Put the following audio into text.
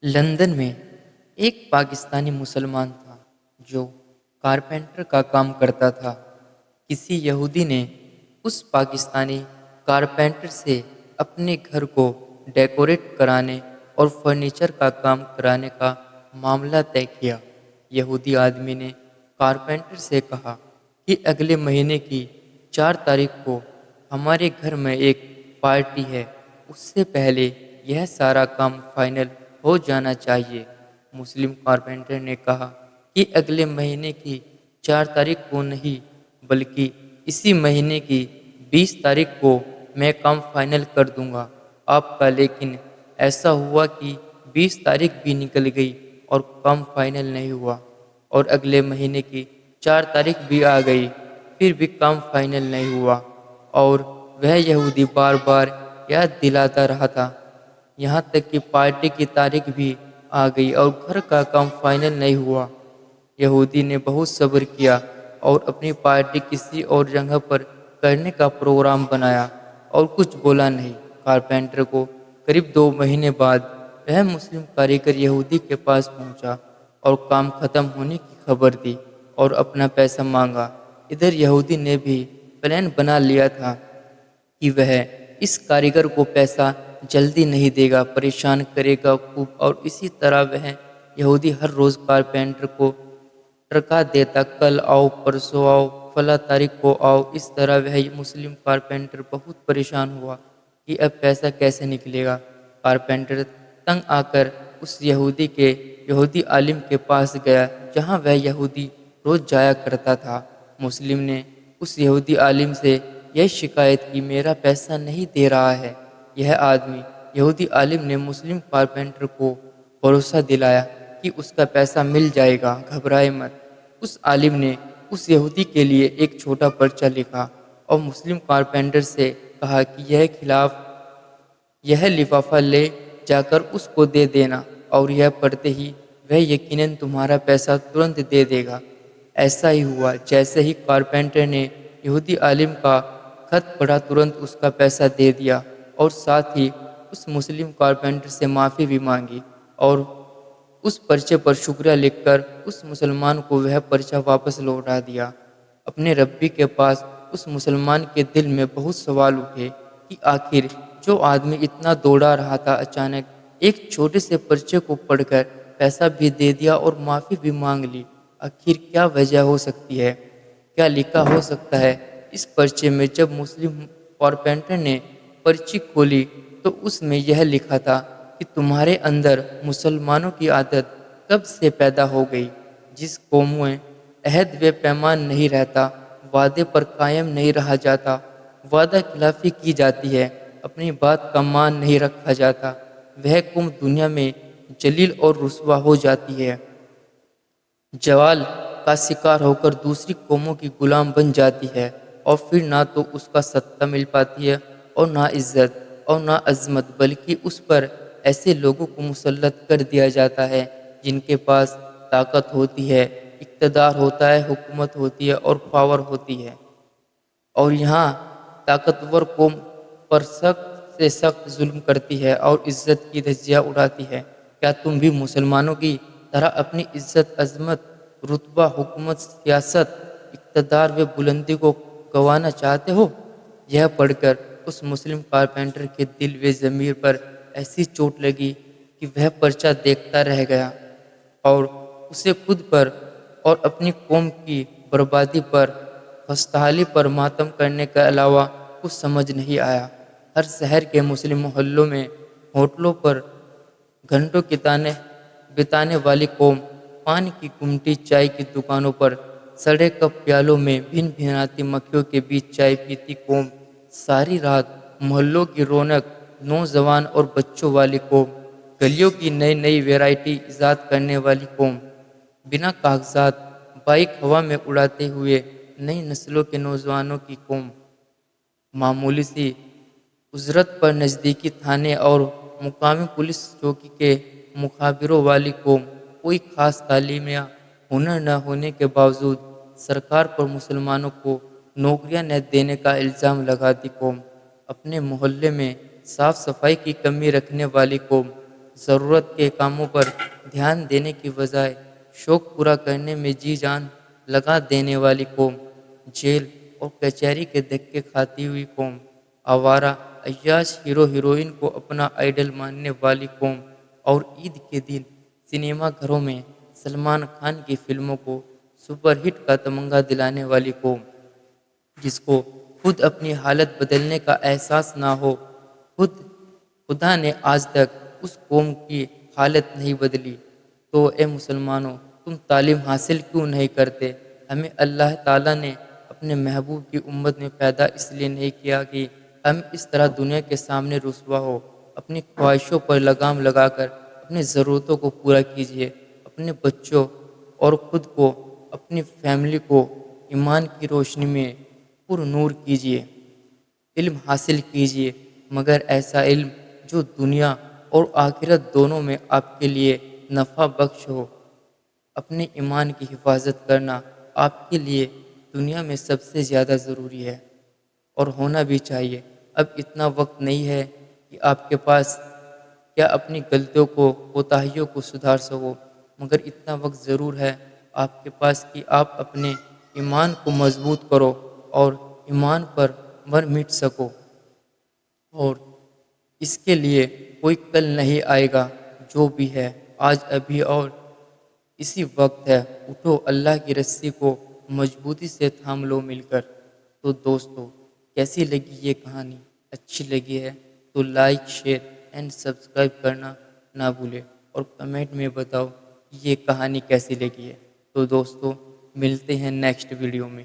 London میں ایک پاکستانی مسلمان تھا جو کارپینٹر کا کام کرتا تھا۔ کسی یہودی نے اس پاکستانی کارپینٹر سے اپنے گھر کو ڈیکوریٹ کرانے اور فرنیچر کا کام کرانے کا معاملہ طے کیا۔ یہودی آدمی نے کارپینٹر سے کہا کہ اگلے مہینے کی 4 تاریخ کو ہمارے گھر میں ایک پارٹی ہے، اس سے پہلے یہ سارا کام فائنل ہو جانا چاہیے۔ مسلم کارپینٹر نے کہا کہ اگلے مہینے کی 4 تاریخ کو نہیں بلکہ اسی مہینے کی 20 تاریخ کو میں کام فائنل کر دوں گا آپ کا۔ لیکن ایسا ہوا کہ 20 تاریخ بھی نکل گئی اور کام فائنل نہیں ہوا، اور اگلے مہینے کی 4 تاریخ بھی آ گئی، پھر بھی کام فائنل نہیں ہوا، اور وہ یہودی بار بار یاد دلاتا رہا تھا، یہاں تک کہ پارٹی کی تاریخ بھی آ گئی اور گھر کا کام فائنل نہیں ہوا۔ یہودی نے بہت صبر کیا اور اپنی پارٹی کسی اور جگہ پر کرنے کا پروگرام بنایا اور کچھ بولا نہیں۔ کارپینٹر کو قریب 2 مہینے بعد وہ مسلم کاریگر یہودی کے پاس پہنچا اور کام ختم ہونے کی خبر دی اور اپنا پیسہ مانگا۔ ادھر یہودی نے بھی پلان بنا لیا تھا کہ وہ اس کاریگر کو پیسہ جلدی نہیں دے گا، پریشان کرے گا خوب، اور اسی طرح وہ یہودی ہر روز کارپینٹر کو ٹرکا دیتا، کل آؤ، پرسوں آؤ، فلاں تاریخ کو آؤ۔ اس طرح وہ مسلم کارپینٹر بہت پریشان ہوا کہ اب پیسہ کیسے نکلے گا۔ کارپینٹر تنگ آ کر اس یہودی عالم کے پاس گیا جہاں وہ یہودی روز جایا کرتا تھا۔ مسلم نے اس یہودی عالم سے یہ شکایت کی، میرا پیسہ نہیں دے رہا ہے یہ آدمی۔ یہودی عالم نے مسلم کارپینٹر کو بھروسہ دلایا کہ اس کا پیسہ مل جائے گا، گھبرائے مت۔ اس عالم نے اس یہودی کے لیے ایک چھوٹا پرچہ لکھا اور مسلم کارپینٹر سے کہا کہ یہ لفافہ لے جا کر اس کو دے دینا، اور یہ پڑھتے ہی وہ یقیناً تمہارا پیسہ ترنت دے دے گا۔ ایسا ہی ہوا۔ جیسے ہی کارپینٹر نے یہودی عالم کا خط پڑھا، ترنت اس کا پیسہ دے دیا، اور ساتھ ہی اس مسلم کارپینٹر سے معافی بھی مانگی، اور اس پرچے پر شکریہ لکھ کر اس مسلمان کو وہ پرچہ واپس لوٹا دیا۔ اپنے ربی کے پاس اس مسلمان کے دل میں بہت سوال اٹھے کہ آخر جو آدمی اتنا دوڑا رہا تھا، اچانک ایک چھوٹے سے پرچے کو پڑھ کر پیسہ بھی دے دیا اور معافی بھی مانگ لی۔ آخر کیا وجہ ہو سکتی ہے؟ کیا لکھا ہو سکتا ہے اس پرچے میں؟ جب مسلم کارپینٹر نے پرچی کھولی تو اس میں یہ لکھا تھا کہ تمہارے اندر مسلمانوں کی عادت کب سے پیدا ہو گئی، جس قوم میں عہد و پیمان نہیں رہتا، وعدے پر قائم نہیں رہا جاتا، وعدہ خلافی کی جاتی ہے، اپنی بات کا مان نہیں رکھا جاتا، وہ قوم دنیا میں ذلیل اور رسوا ہو جاتی ہے، جوال کا شکار ہو کر دوسری قوموں کی غلام بن جاتی ہے، اور پھر نہ تو اس کا صدقہ مل پاتی ہے اور نہ عزت اور نہ عظمت، بلکہ اس پر ایسے لوگوں کو مسلط کر دیا جاتا ہے جن کے پاس طاقت ہوتی ہے، اقتدار ہوتا ہے، حکومت ہوتی ہے اور پاور ہوتی ہے، اور یہاں طاقتور قوم پر سخت سے سخت ظلم کرتی ہے اور عزت کی دھجیاں اڑاتی ہے۔ کیا تم بھی مسلمانوں کی طرح اپنی عزت، عظمت، رتبہ، حکومت، سیاست، اقتدار و بلندی کو گنوانا چاہتے ہو؟ یہ پڑھ کر اس مسلم کارپینٹر کے دل و ضمیر پر ایسی چوٹ لگی کہ وہ پرچہ دیکھتا رہ گیا، اور اسے خود پر اور اپنی قوم کی بربادی پر، خستحالی پر ماتم کرنے کے علاوہ کچھ سمجھ نہیں آیا۔ ہر شہر کے مسلم محلوں میں، ہوٹلوں پر گھنٹوں بتانے والی قوم، پان کی گمٹی، چائے کی دکانوں پر سڑے کپ پیالوں میں بھن بھناتی مکھیوں کے بیچ چائے پیتی قوم، ساری رات محلوں کی رونق، نوجوان اور بچوں والی قوم، گلیوں کی نئی نئی ویرائٹی ایجاد کرنے والی قوم، بنا کاغذات بائک ہوا میں اڑاتے ہوئے نئی نسلوں کے نوجوانوں کی قوم، معمولی سی اجرت پر نزدیکی تھانے اور مقامی پولیس چوکی کے مخابروں والی قوم، کوئی خاص تعلیم یا ہنر نہ ہونے کے باوجود سرکار پر مسلمانوں کو نوکریاں نہ دینے کا الزام لگاتی قوم، اپنے محلے میں صاف صفائی کی کمی رکھنے والی قوم، ضرورت کے کاموں پر دھیان دینے کی بجائے شوق پورا کرنے میں جی جان لگا دینے والی قوم، جیل اور کچہری کے دھکے کھاتی ہوئی قوم، آوارہ عیاش ہیرو ہیروئن کو اپنا آئیڈل ماننے والی قوم، اور عید کے دن سنیما گھروں میں سلمان خان کی فلموں کو سپر ہٹ کا تمغہ دلانے والی قوم، جس کو خود اپنی حالت بدلنے کا احساس نہ ہو۔ خود خدا نے آج تک اس قوم کی حالت نہیں بدلی، تو اے مسلمانوں، تم تعلیم حاصل کیوں نہیں کرتے؟ ہمیں اللہ تعالیٰ نے اپنے محبوب کی امت میں پیدا اس لیے نہیں کیا کہ ہم اس طرح دنیا کے سامنے رسوا ہو۔ اپنی خواہشوں پر لگام لگا کر اپنی ضرورتوں کو پورا کیجیے، اپنے بچوں اور خود کو، اپنی فیملی کو ایمان کی روشنی میں پر نور کیجیے۔ علم حاصل کیجیے، مگر ایسا علم جو دنیا اور آخرت دونوں میں آپ کے لیے نفع بخش ہو۔ اپنے ایمان کی حفاظت کرنا آپ کے لیے دنیا میں سب سے زیادہ ضروری ہے، اور ہونا بھی چاہیے۔ اب اتنا وقت نہیں ہے کہ آپ کے پاس کیا اپنی غلطیوں کو، کوتاہیوں کو سدھار سکو، مگر اتنا وقت ضرور ہے آپ کے پاس کہ آپ اپنے ایمان کو مضبوط کرو اور ایمان پر مر مٹ سکو۔ اور اس کے لیے کوئی کل نہیں آئے گا، جو بھی ہے آج ابھی اور اسی وقت ہے۔ اٹھو، اللہ کی رسی کو مضبوطی سے تھام لو مل کر۔ تو دوستو، کیسی لگی یہ کہانی؟ اچھی لگی ہے تو لائک، شیئر اینڈ سبسکرائب کرنا نہ بھولے، اور کمنٹ میں بتاؤ یہ کہانی کیسی لگی ہے۔ تو دوستو، ملتے ہیں نیکسٹ ویڈیو میں۔